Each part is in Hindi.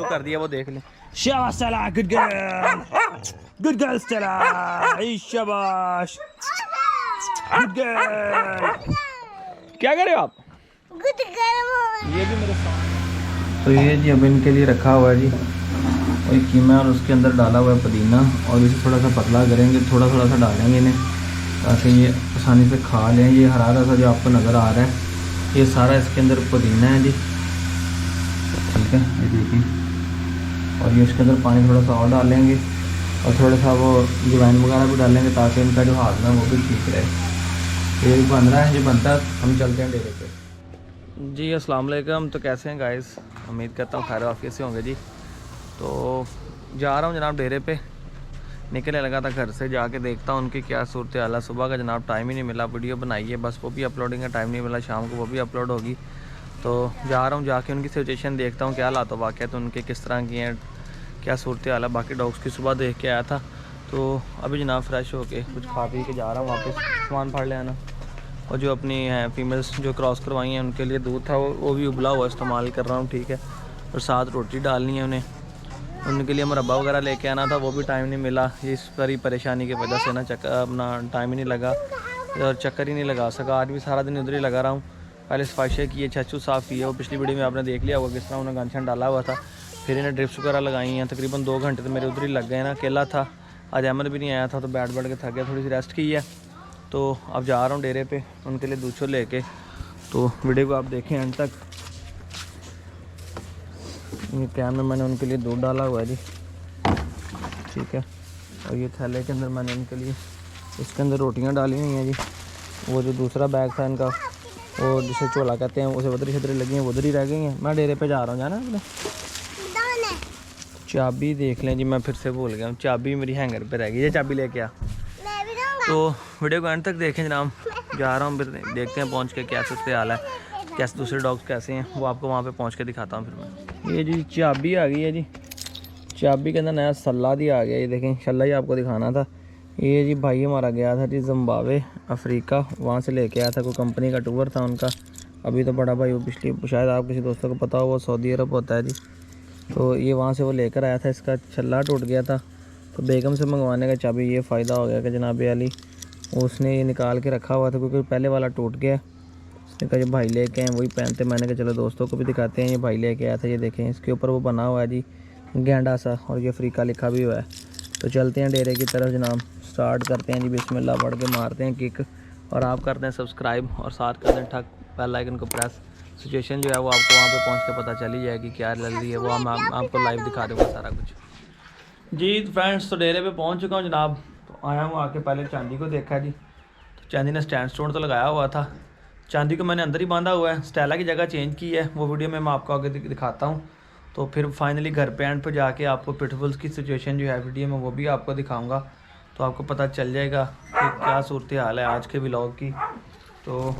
तो कर दिया वो देख ले। शाबाश स्टेला, गुड गर्ल स्टेला, शाबाश गुड गर्ल। क्या कर रहे हो आप? ये भी मेरे साथ। तो ये जी अब इनके लिए रखा हुआ है जी वही कीमा और उसके अंदर डाला हुआ है पुदीना और इसे थोड़ा सा पतला करेंगे, थोड़ा सा डालेंगे इन्हें ताकि ये आसानी से खा लें। ये हरा सा जो आपको नज़र आ रहा है ये सारा इसके अंदर पुदीना है जी, ठीक है ये देखिए। और ये इसके अंदर पानी थोड़ा सा और डालेंगे और थोड़ा सा वो अजवाइन वगैरह भी डालेंगे ताकि इनका जो हाथ है वो भी ठीक रहे। ये बन रहा है, जो बनता है हम चलते हैं डेरे पे। जी अस्सलाम वालेकुम। तो कैसे हैं गाइस, उम्मीद करता हूँ खैर आफियत से होंगे जी। तो जा रहा हूँ जनाब डेरे पे, निकलने लगा था घर से, जाके देखता हूँ उनकी क्या सूरत हाल है। सुबह का जनाब टाइम ही नहीं मिला, वीडियो बनाई है बस वो भी अपलोडिंग का टाइम नहीं मिला, शाम को वो भी अपलोड होगी। तो जा रहा हूँ, जाके उनकी सिचुएशन देखता हूँ क्या हालात वाक़यात उनके किस तरह की हैं, क्या सूरत हाल है। बाकी डॉग्स की सुबह देख के आया था, तो अभी जनाब फ्रेश होके कुछ खा पी के जा रहा हूँ वापस सामान फाड़ ले आना। और जो अपनी हैं फीमेल्स जो क्रॉस करवाई हैं उनके लिए दूध था वो भी उबला हुआ इस्तेमाल कर रहा हूँ, ठीक है। और साथ रोटी डालनी है उन्हें, उनके लिए मुरब्बा वगैरह लेके आना था, वो भी टाइम नहीं मिला। इस सारी परेशानी की वजह से ना अपना टाइम ही नहीं लगा और चक्कर ही नहीं लगा सका। आज भी सारा दिन उधर ही लगा रहा हूँ। पहले सफाइशें किए, छच्छू साफ़ किए, वो पिछली वीडियो में आपने देख लिया होगा किस तरह उन्हें गांछन डाला हुआ था। फिर इन्हें ड्रिप्स वगैरह लगाई हैं, तकरीबन 2 घंटे तो मेरे उधर ही लग गए ना। अकेला था, आज अहमद भी नहीं आया था तो बैठ के थक गया, थोड़ी सी रेस्ट की है। तो अब जा रहा हूँ डेरे पे उनके लिए दूध लेके। तो वीडियो को आप देखें अंत तक। ये कैम में मैंने उनके लिए दूध डाला हुआ है जी, ठीक है। और ये थैले के अंदर मैंने इनके लिए इसके अंदर रोटियां डाली हुई हैं जी। वो जो दूसरा बैग था इनका, वो जिसे झोला कहते हैं, उसे उधरी छतरी लगी हैं, उधर ही रह गई हैं। मैं डेरे पे जा रहा हूँ, जाना अपने। चाबी देख लें जी, मैं फिर से भूल गया हूँ, चाबी मेरी हैंगर पे रह गई है, चाबी लेके आ। तो वीडियो को एंड तक देखें जनाब, जा रहा हूँ फिर देखते हैं पहुँच के क्या सूरत हाल है, कैसे दूसरे डॉग्स कैसे हैं, वो आपको वहाँ पे पहुँच के दिखाता हूँ फिर मैं। ये जी चाबी आ गई है जी, चाबी के अंदर नया सल्ला दिया आ गया, ये देखें सल्ला ही आपको दिखाना था। ये जी भाई हमारा गया था जी जिम्बाब्वे अफ्रीका, वहाँ से लेके आया था, कोई कंपनी का टूर था उनका। अभी तो बड़ा भाई वो पिछली शायद आप किसी दोस्तों को पता हो वो सऊदी अरब होता है जी, तो ये वहाँ से वो लेकर आया था। इसका छल्ला टूट गया था तो बेगम से मंगवाने का चाबी ये फ़ायदा हो गया कि जनाब अली उसने ये निकाल के रखा हुआ था क्योंकि पहले वाला टूट गया। उसने कहा जो भाई लेके आए वही पहनते, मैंने कहा चलो दोस्तों को भी दिखाते हैं। ये भाई लेके आया था, ये देखें इसके ऊपर वो बना हुआ है जी गेंडा सा और ये अफ्रीका लिखा भी हुआ है। तो चलते हैं डेरे की तरफ जनाब, स्टार्ट करते हैं जी, बिस्मिल्लाह पढ़ के मारते हैं किक और आप करते हैं सब्सक्राइब और साथ करते हैं ठक बेल आइकन को प्रेस। सिचुएशन जो है वो आपको वहाँ पे पहुँच के पता चल ही जाएगी क्या लग रही है, वो हम आपको लाइव दिखा दूँगा सारा कुछ जी। फ्रेंड्स तो डेरे पे पहुँच चुका हूँ जनाब। तो आया हूँ, आके पहले चांदी को देखा जी, तो चांदी ने स्टैंड स्टोन तो लगाया हुआ था, चांदी को मैंने अंदर ही बांधा हुआ है। स्टेला की जगह चेंज की है, वो वीडियो में मैं आपको आगे दिखाता हूँ। तो फिर फाइनली घर पे एंड पर जाके आपको पिटबुल्स की सिचुएशन जो है वीडियो में वो भी आपको दिखाऊँगा, तो आपको पता चल जाएगा कि क्या सूरत हाल है आज के व्लॉग की। तो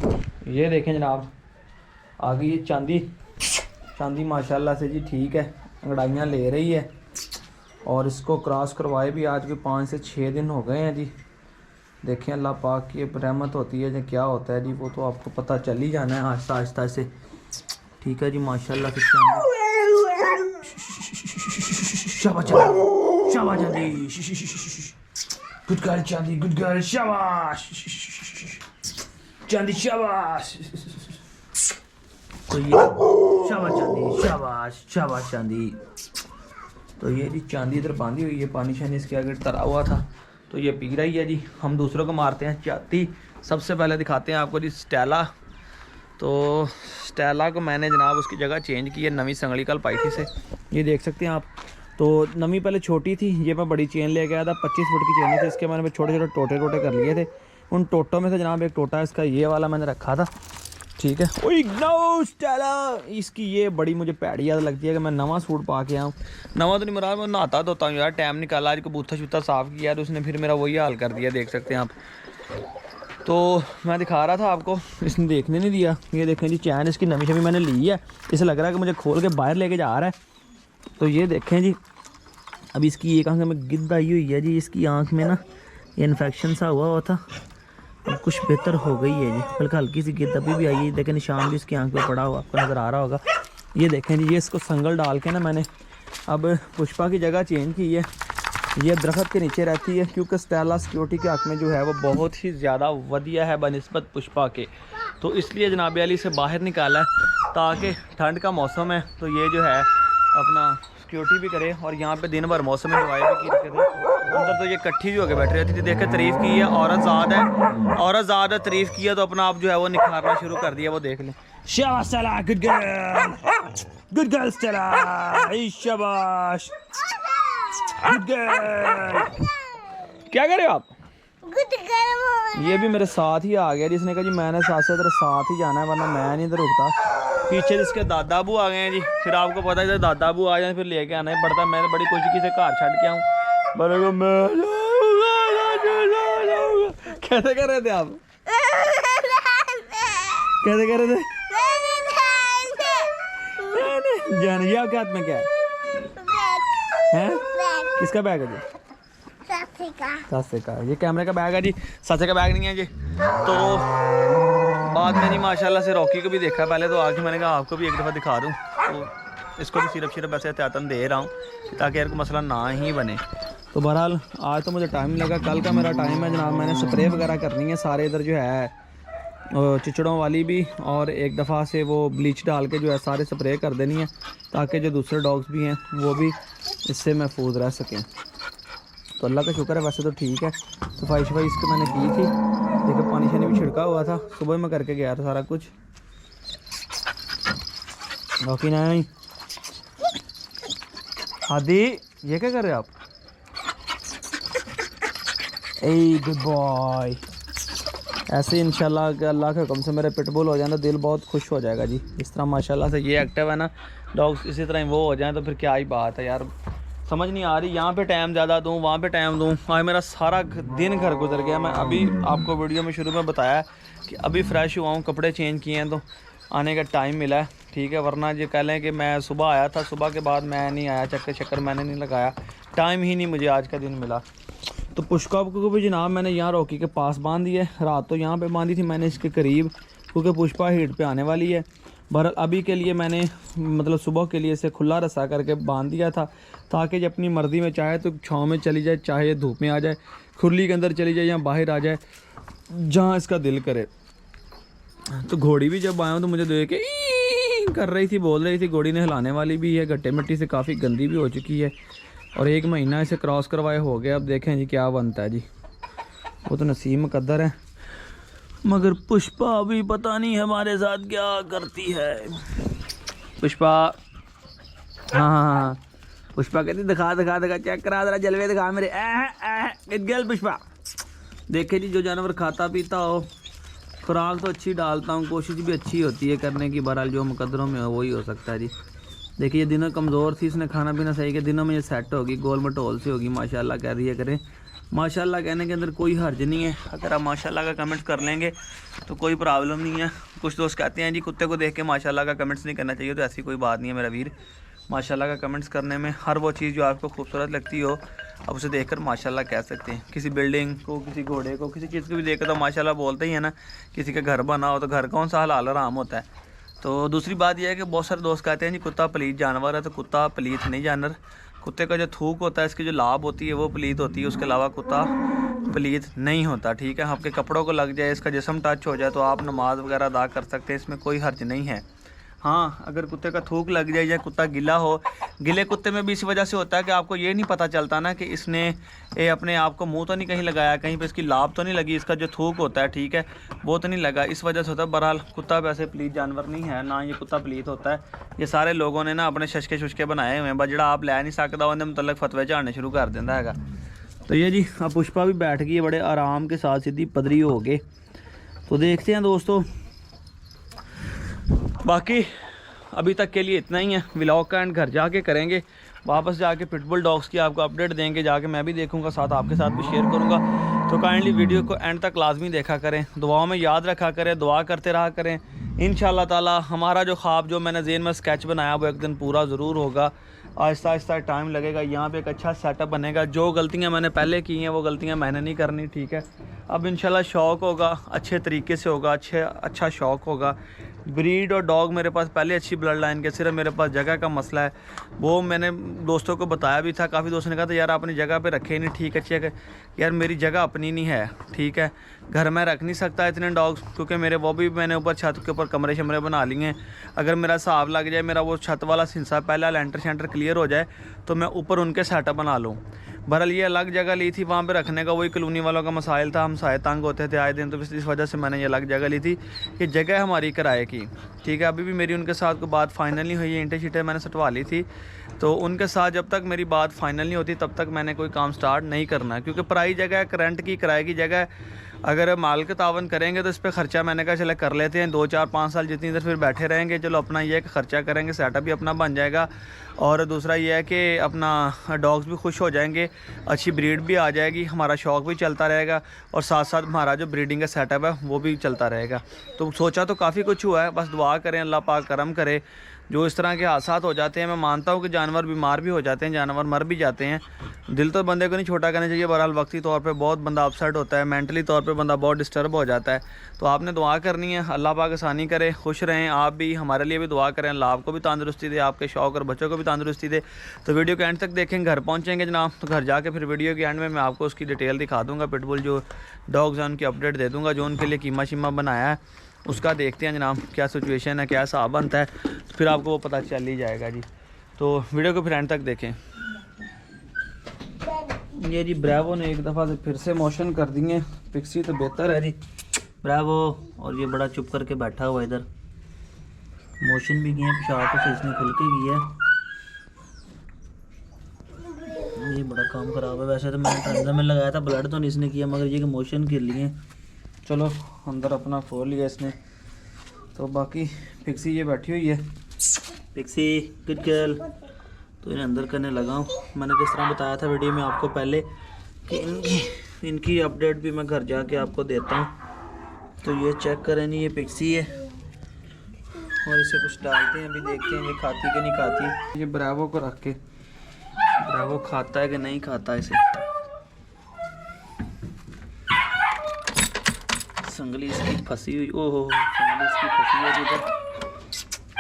ये देखें जनाब आ गई ये चांदी माशाल्लाह से जी, ठीक है, अंगड़ाइयाँ ले रही है। और इसको क्रॉस करवाए भी आज के 5 से 6 दिन हो गए हैं जी। देखें अल्लाह पाक की रहमत होती है जो क्या होता है जी, वो तो आपको पता चल ही जाना है आहिस्ता आहिस्ता से, ठीक है जी। माशाल्लाह से शाबाश चांदी, गुड गर्ल चांदी, गुड गर्ल, शाबाश चांदी, शाबाश। तो ये शाबाश चांदी, शाबाश चांदी। तो ये जी चांदी इधर बांधी हुई है, पानी शानी इसके आगे तरा हुआ था तो ये पी रही है जी। हम दूसरों को मारते हैं चांदी। सबसे पहले दिखाते हैं आपको जी स्टेला। तो स्टेला को मैंने जनाब उसकी जगह चेंज की है, नवी संगली कल पाई थी से, ये देख सकते हैं आप। तो नवी पहले छोटी थी, ये मैं बड़ी चेन ले गया था, 25 फुट की चेन थी इसके, मैंने छोटे छोटे टोटे कर लिए थे। उन टोटों में से जनाब एक टोटा इसका ये वाला मैंने रखा था, ठीक है। ओए नो स्टेला, इसकी ये बड़ी मुझे पैड़ी याद लगती है कि मैं नवा सूट पा के आऊँ। नवा तो नहीं मरा, मैं नहाता धोता हूँ यार, टाइम निकाला, आज को बूथा शूथा साफ़ किया तो उसने फिर मेरा वही हाल कर दिया, देख सकते हैं आप। तो मैं दिखा रहा था आपको, इसने देखने नहीं दिया। ये देखें जी चैन इसकी नवी शमी मैंने ली है, इसे लग रहा है कि मुझे खोल के बाहर लेके जा रहा है। तो ये देखें जी, अब इसकी एक आँख में गिद्ध आई हुई है जी, इसकी आँख में ना ये इन्फेक्शन सा हुआ था, अब कुछ बेहतर हो गई है जी, बल्कि हल्की सी गिद्ध अभी भी आई है। देखें निशान भी इसकी आंख पे पड़ा हुआ, आपको नज़र आ रहा होगा। ये देखें जी, ये इसको संगल डाल के ना मैंने अब पुष्पा की जगह चेंज की है, ये दरख्त के नीचे रहती है क्योंकि स्टेला सिक्योरिटी के हक़ में जो है वो बहुत ही ज़्यादा वधिया है बनिस्बत पुष्पा के, तो इसलिए जनाब अली से बाहर निकाला है ताकि ठंड का मौसम है तो ये जो है अपना सिक्योरिटी भी करे और यहाँ पे दिन भर मौसम एंजॉय भी की करे। अंदर तो ये इकट्ठी भी होकर बैठी रहती थी। देखे तारीफ़ की है, औरत ज़ाद है, औरत ज़ाद है, तारीफ़ की है तो अपना आप जो है वो निखारना शुरू कर दिया। वो देख लें, शाबाश Stella, good girl, good girl Stella, शाबाश गुड गर्ल। क्या कर रहे हो आप? ये भी मेरे साथ ही आ गया जिसने कहा जी मैंने साथ से तेरे साथ ही जाना है वरना मैं नहीं इधर रुकता। पीछे जिसके दादा अबू आ गए हैं जी, फिर आपको पता है जब दादा अबू आ जाए फिर लेके आना ही पड़ता है। मैंने बड़ी कोशिश की से घर छड़ के आऊँ, बोले मैं कैसे कर रहे थे आप? कैसे कर रहे थे? जान ये आपके हाथ में क्या है? किसका बैग है जी? सासे का। ये कैमरे का बैग है जी, सासे का बैग नहीं है जी। तो बाद में नहीं माशाल्लाह से रॉकी को भी देखा पहले, तो आके मैंने कहा आपको भी एक दफ़ा दिखा दूँ। तो इसको भी सिर्फ ऐसे एहतियातन दे रहा हूँ ताकि यार को मसला ना ही बने। तो बहरहाल आज तो मुझे टाइम लगा, कल का मेरा टाइम है जनाब। मैंने स्प्रे वगैरह करनी है सारे इधर जो है चिचड़ों वाली भी, और एक दफ़ा से वो ब्लीच डाल के जो है सारे स्प्रे कर देनी है ताकि जो दूसरे डॉग्स भी हैं वो भी इससे महफूज रह सकें। तो अल्लाह का शुक्र है, वैसे तो ठीक है। सफाई इसकी मैंने की थी, देखो पानी शानी भी छिड़का हुआ था, सुबह में करके गया था सारा कुछ। बाकी नहीं हादी, ये क्या कर रहे हो आप? A good boy. ऐसे ही इंशाल्लाह अल्लाह के हुक्म से मेरे पिटबुल हो जाए तो दिल बहुत खुश हो जाएगा जी। इस तरह माशाल्लाह से ये एक्टिव है ना डॉग्स, इसी तरह वो हो जाए तो फिर क्या ही बात है यार। समझ नहीं आ रही, यहाँ पे टाइम ज़्यादा दूँ वहाँ पे टाइम दूँ। आज मेरा सारा दिन घर गुजर गया। मैं अभी आपको वीडियो में शुरू में बताया कि अभी फ़्रेश हुआ हूँ, कपड़े चेंज किए हैं तो आने का टाइम मिला है, ठीक है। वरना ये कह लें कि मैं सुबह आया था, सुबह के बाद मैं नहीं आया, चक्कर मैंने नहीं लगाया, टाइम ही नहीं मुझे आज का दिन मिला। तो पुष्पा को भी जनाब मैंने यहाँ रॉकी के पास बांध दी है, रात तो यहाँ पे बांधी थी मैंने इसके करीब, क्योंकि पुष्पा हीट पे आने वाली है। बहरहाल अभी के लिए मैंने मतलब सुबह के लिए इसे खुला रस्सा करके बांध दिया था ताकि जब अपनी मर्ज़ी में चाहे तो छाँव में चली जाए, चाहे धूप में आ जाए, खुरली के अंदर चली जाए या बाहर आ जाए, जहाँ इसका दिल करे। तो घोड़ी भी जब आया तो मुझे देख के कर रही थी, बोल रही थी। घोड़ी ने हिलाने वाली भी है, गट्टे मिट्टी से काफ़ी गंदी भी हो चुकी है और 1 महीना इसे क्रॉस करवाए हो गया। अब देखें जी क्या बनता है जी, वो तो नसीब मुकद्दर है। मगर पुष्पा अभी पता नहीं हमारे साथ क्या करती है। पुष्पा हाँ पुष्पा कहती दिखा चेक करा जरा जलवे दिखा मेरे। गल पुष्पा देखे जी, जो जानवर खाता पीता हो, खुराक तो अच्छी डालता हूँ, कोशिश भी अच्छी होती है करने की। बहरहाल जो मुकद्दरों में हो वही हो सकता है जी। देखिए दिनों कमज़ोर थी, इसने खाना पीना सही के दिनों में ये सेट होगी, गोल मटोल से होगी माशाल्लाह कह रही है। करें माशाल्लाह कहने के अंदर कोई हर्ज नहीं है, अगर आप माशाल्लाह का कमेंट्स कर लेंगे तो कोई प्रॉब्लम नहीं है। कुछ दोस्त कहते हैं जी कुत्ते को देख के माशाल्लाह का कमेंट्स नहीं करना चाहिए, तो ऐसी कोई बात नहीं है मेरा वीर। माशाल्लाह का कमेंट्स करने में हर वो चीज़ जो आपको खूबसूरत लगती हो आप उसे देखकर माशाल्लाह कह सकते हैं। किसी बिल्डिंग को, किसी घोड़े को, किसी चीज़ को भी देखकर तो माशाल्लाह बोलते ही है ना। किसी का घर बना हो तो घर कौन सा हलाल हराम होता है। तो दूसरी बात यह है कि बहुत सारे दोस्त कहते हैं जी कुत्ता पलीत जानवर है, तो कुत्ता पलीत नहीं जानवर। कुत्ते का जो थूक होता है, इसकी जो लाभ होती है वो पलीत होती है, उसके अलावा कुत्ता पलीत नहीं होता, ठीक है। आपके कपड़ों को लग जाए, इसका जिस्म टच हो जाए तो आप नमाज वगैरह अदा कर सकते हैं, इसमें कोई हर्ज नहीं है। हाँ अगर कुत्ते का थूक लग जाए या कुत्ता गिला हो, गिले कुत्ते में भी इस वजह से होता है कि आपको ये नहीं पता चलता ना कि इसने अपने आप को मुंह तो नहीं कहीं लगाया, कहीं पे इसकी लाभ तो नहीं लगी, इसका जो थूक होता है ठीक है वो तो नहीं लगा, इस वजह से होता है। बहरहाल कुत्ता वैसे पलीत जानवर नहीं है, ना ये कुत्ता पलीत होता है। ये सारे लोगों ने ना अपने शशके शुशके बनाए हुए हैं, बस जड़ा आप लै नहीं सकता उन्हें मतलब फतवे झाड़ने शुरू कर देता है। तो ये जी अब पुष्पा भी बैठ गई है बड़े आराम के साथ, सीधी पदरी हो गए। तो देखते हैं दोस्तों, बाकी अभी तक के लिए इतना ही है। व्लॉग का एंड घर जाके करेंगे, वापस जाके पिटबुल डॉग्स की आपको अपडेट देंगे, जाके मैं भी देखूंगा, साथ आपके साथ भी शेयर करूंगा। तो काइंडली वीडियो को एंड तक लाजमी देखा करें, दुआओं में याद रखा करें, दुआ करते रहा करें। इंशाल्लाह ताला हमारा जो ख्वाब जो मैंने ज़हन में स्केच बनाया वो एक दिन पूरा ज़रूर होगा। आहिस्ता आहिस्ता टाइम लगेगा, यहाँ पे एक अच्छा सेटअप बनेगा। जो गलतियाँ मैंने पहले की हैं वो गलतियाँ मैंने नहीं करनी, ठीक है। अब इंशाल्लाह शौक़ होगा, अच्छे तरीके से होगा, अच्छा शौक़ होगा। ब्रीड और डॉग मेरे पास पहले अच्छी ब्लड लाइन के, सिर्फ मेरे पास जगह का मसला है। वो मैंने दोस्तों को बताया भी था, काफ़ी दोस्तों ने कहा था यार अपनी जगह पे रखे ही नहीं, ठीक अच्छी है। यार मेरी जगह अपनी नहीं है, ठीक है, घर में रख नहीं सकता इतने डॉग्स, क्योंकि मेरे वो भी मैंने ऊपर छत के ऊपर कमरे शमरे बना लिए हैं। अगर मेरा हिसाब लग जाए, मेरा वो छत वाला हिस्सा पहला लेंटर शेंटर क्लियर हो जाए, तो मैं ऊपर उनके सेटअप बना लूँ। बहरहाल ये अलग जगह ली थी वहाँ पे रखने का, वही कॉलोनी वालों का मसाइल था, हम साए तंग होते थे आए दिन, तो इस वजह से मैंने ये अलग जगह ली थी कि जगह हमारी किराए की, ठीक है। अभी भी मेरी उनके साथ कोई बात फाइनल नहीं हुई है, ईंटें शीटें मैंने सटवा ली थी, तो उनके साथ जब तक मेरी बात फाइनल नहीं होती तब तक मैंने कोई काम स्टार्ट नहीं करना, क्योंकि पराई जगह है, करंट की किराए की जगह है। अगर माल के तावन करेंगे तो इस पर ख़र्चा मैंने कहा चले कर लेते हैं, 2 4 5 साल जितनी देर फिर बैठे रहेंगे, चलो अपना ये है कि ख़र्चा करेंगे, सेटअप भी अपना बन जाएगा, और दूसरा ये है कि अपना डॉग्स भी खुश हो जाएंगे, अच्छी ब्रीड भी आ जाएगी, हमारा शौक़ भी चलता रहेगा, और साथ साथ हमारा जो ब्रीडिंग का सेटअप है वो भी चलता रहेगा। तो सोचा तो काफ़ी कुछ हुआ है, बस दुआ करें अल्लाह पाक करम करे। जो इस तरह के हादसात हो जाते हैं, मैं मानता हूँ कि जानवर बीमार भी हो जाते हैं, जानवर मर भी जाते हैं, दिल तो बंदे को नहीं छोटा करना चाहिए। बहरहाल वक्ती तौर पे बहुत बंदा अपसेट होता है, मेंटली तौर पे बंदा बहुत डिस्टर्ब हो जाता है। तो आपने दुआ करनी है, अल्लाह पाक आसानी करे, खुश रहें, आप भी हमारे लिए भी दुआ करें, अल्लाह आपको भी तंदुरुस्ती दे, आपके शौक़ और बच्चों को भी तंदुरुस्ती दे। तो वीडियो के एंड तक देखें, घर पहुँचेंगे जनाब, तो घर जाके फिर वीडियो के एंड में मैं आपको उसकी डिटेल दिखा दूँगा, पिटबुल जो डॉग्स हैं उनकी अपडेट दे दूँगा, जो उनके लिए कीमा शीमा बनाया है उसका देखते हैं जनाब, क्या सिचुएशन है, क्या हिसाब बनता है, तो फिर आपको वो पता चल ही जाएगा जी। तो वीडियो को फिर एंड तक देखें। ये जी ब्रावो ने एक दफ़ा से फिर से मोशन कर दिए, पिक्सी तो बेहतर है जी ब्रावो, और ये बड़ा चुप करके बैठा हुआ इधर, मोशन भी किए, पेशाब तो इसने खुल के किया है, ये बड़ा काम ख़राब है। वैसे तो मैंने ट्रांजा में लगाया था, ब्लड तो नहीं इसने किया, मगर ये कि मोशन के लिए चलो अंदर अपना खोल लिया इसने। तो बाकी पिक्सी ये बैठी हुई है, पिक्सी गुड गर्ल, तो इन्हें अंदर करने लगा हूँ। मैंने जिस तरह बताया था वीडियो में आपको पहले कि इनकी अपडेट भी मैं घर जाके आपको देता हूँ। तो ये चेक करें नहीं, ये पिक्सी है, और इसे कुछ डालते हैं, अभी देखते हैं ये खाती कि नहीं खाती। ये ब्रावो को रख के, ब्रावो खाता है कि नहीं खाता इसे। संगली इसकी फंसी हुई, ओहो संगली इसकी फंसी है इधर।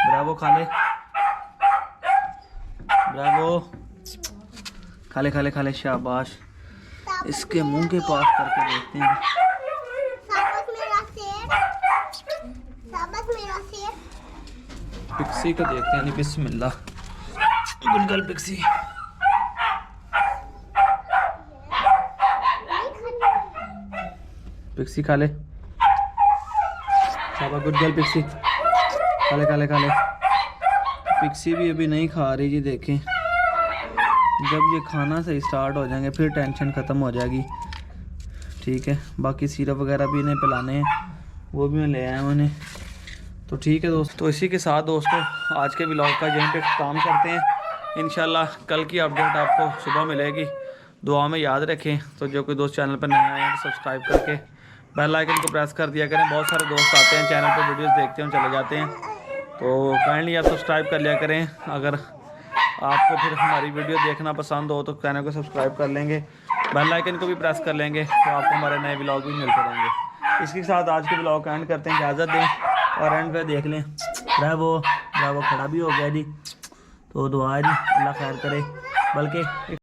ब्रावो खा ले, ब्रावो खा ले खा ले खा ले, शाबाश। इसके मुंह के पास करके देखते हैं, पिक्सी को देखते हैं, बिस्मिल्लाह, गुड गर्ल पिक्सी। पिक्सी खा ले, शाबाश गुड गर्ल पिक्सी, खा ले खा ले खा ले। पिक्सी भी अभी नहीं खा रही जी, देखें जब ये खाना से स्टार्ट हो जाएंगे फिर टेंशन ख़त्म हो जाएगी, ठीक है। बाकी सिरप वगैरह भी इन्हें पिलाने हैं, वो भी मैं ले आया हूँ उन्हें। तो ठीक है दोस्तों, तो इसी के साथ दोस्तों आज के व्लॉग का यहीं पे काम करते हैं। इंशाल्लाह कल की अपडेट आपको सुबह मिलेगी, दुआ में याद रखें। तो जो कोई दोस्त चैनल पर नए आए हैं तो सब्सक्राइब करके बेल आइकन को प्रेस कर दिया करें। बहुत सारे दोस्त आते हैं चैनल पर, वीडियोस देखते हैं चले जाते हैं, तो काइंडली आप सब्सक्राइब कर लिया करें। अगर आपको फिर हमारी वीडियो देखना पसंद हो तो चैनल को सब्सक्राइब कर लेंगे, बेल आइकन को भी प्रेस कर लेंगे, तो आपको हमारे नए व्लॉग भी मिलते रहेंगे। इसके साथ आज के व्लॉग का एंड करते हैं, इजाज़त दें, और एंड पे देख लें ब्रावो खड़ा भी हो गया जी। तो दुआ है जी, अल्लाह खैर करे, बल्कि